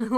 作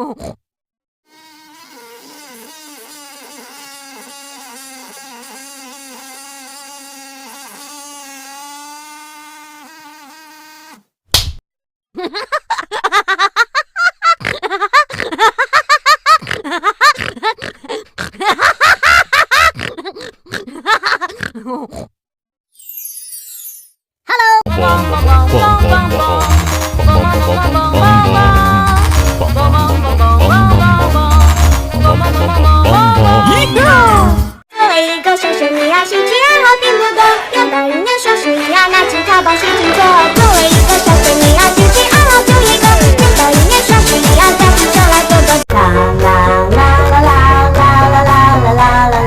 为一个小生命啊，兴趣爱好并不多，有的人年少时呀，拿起淘宝去静坐。作为一个小生命啊，兴趣爱好就一个，有的人年少时呀，打起手来做个啦啦啦啦啦啦啦啦啦啦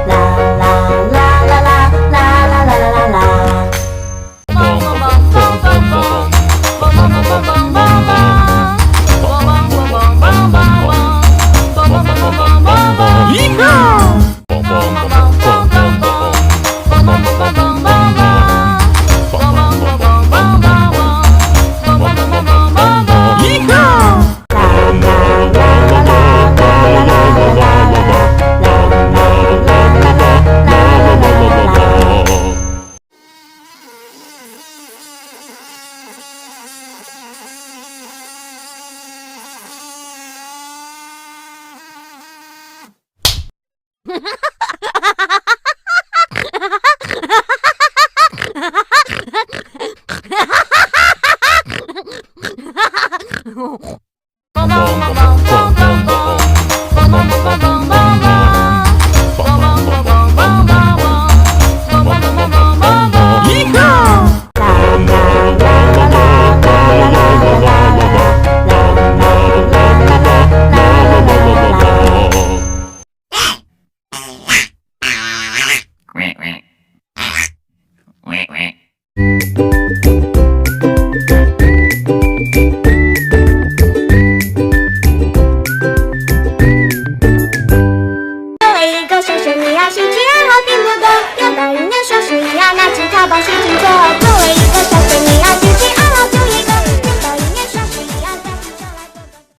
啦啦啦啦啦啦啦啦。Bum bum bum bum bum bum bum bum bum bum bum.